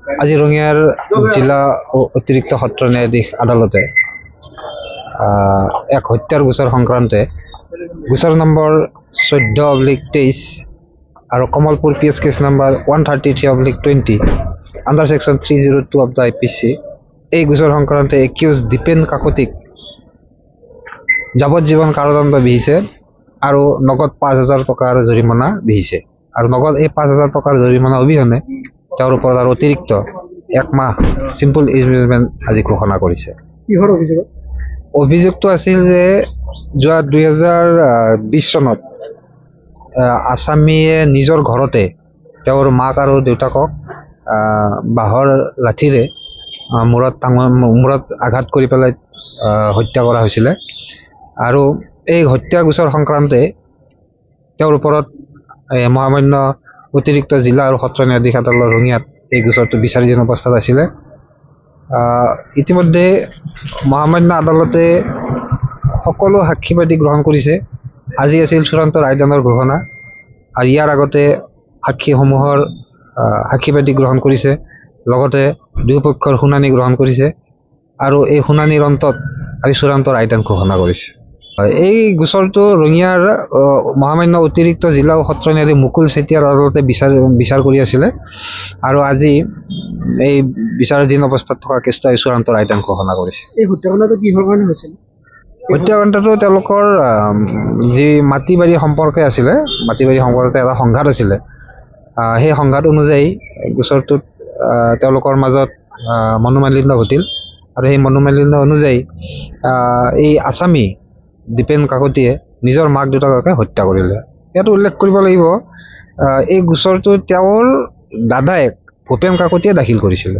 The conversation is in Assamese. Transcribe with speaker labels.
Speaker 1: আজি ৰঙিয়াৰ জিলা অতিৰিক্ত সত্ৰ ন্যায়াধীশ আদালতে এক হত্যাৰ গোচৰ সংক্ৰান্তে গোচৰ নম্বৰ 14/23 আৰু Kamalpur PS case number 133/20 under section 302 of the IPC এই গোচৰ সংক্ৰান্তে একিউজ দীপেন কাকতিক যাৱজ্জীৱন কাৰাদণ্ড বিহিছে আৰু নগদ 5,000 টকাৰ জৰিমনা বিহিছে আৰু নগদ এই 5,000 টকাৰ জৰিমনা অবিহনে তেওঁৰ ওপৰত আৰু অতিৰিক্ত 1 মাহ চিম্পল ইমপ্ৰিজনমেণ্ট আজি ঘোষণা কৰিছে।
Speaker 2: কিহৰ অভিযোগ?
Speaker 1: অভিযোগটো আছিল যে যোৱা 2020 চনত আছামীয়ে নিজৰ ঘৰতে তেওঁৰ মাক আৰু দেউতাকক বাঁহৰ লাঠিৰে মূৰত আঘাত কৰি পেলাই হত্যা কৰা হৈছিলে আৰু এই হত্যা গোচৰ সংক্ৰান্তে তেওঁৰ ওপৰত মহামান্য অতিৰিক্ত জিলা আৰু সত্ৰ ন্যায়াধীশ আদালত ৰঙিয়াত এই গোচৰটো বিচাৰাধীন অৱস্থাত আছিলে। ইতিমধ্যে মহামান্য আদালতে সকলো সাক্ষীবাদী গ্ৰহণ কৰিছে। আজি আছিল চূড়ান্ত ৰায়দানৰ ঘোষণা আৰু ইয়াৰ আগতে সাক্ষীসমূহৰ সাক্ষীবাদী গ্ৰহণ কৰিছে, লগতে দুয়োপক্ষৰ শুনানি গ্ৰহণ কৰিছে আৰু এই শুনানিৰ অন্তত আজি চূড়ান্ত ৰায়দান ঘোষণা কৰিছে। এই গোচৰটো ৰঙিয়াৰ মহামান্য অতিৰিক্ত জিলা ও সত্ৰ ন্যায়াধীশ মুকুল চেতিয়াৰ আদালতে বিচাৰ কৰি আছিলে আৰু আজি এই বিচাৰাধীন অৱস্থাত থকা কেছটো চূড়ান্ত ৰায়দান ঘোষণা কৰিছে।
Speaker 2: এই হত্যাকাণ্ডটো কিহৰ কাৰণে হৈছিল?
Speaker 1: হত্যাকাণ্ডটো তেওঁলোকৰ যি মাটি বাৰী সম্পৰ্কে আছিলে, মাটি বাৰী সম্পৰ্কে এটা সংঘাত আছিলে। সেই সংঘাত অনুযায়ী গোচৰটোত তেওঁলোকৰ মাজত মনোমালিন্য ঘটিল আৰু সেই মনোমালিন্য অনুযায়ী এই আছামী দীপেন কাকতিয়ে নিজৰ মাক দেউতাককে হত্যা কৰিলে। ইয়াত উল্লেখ কৰিব লাগিব এই গোচৰটো তেওঁৰ দাদায়েক ভূপেন কাকতিয়ে দাখিল কৰিছিলে।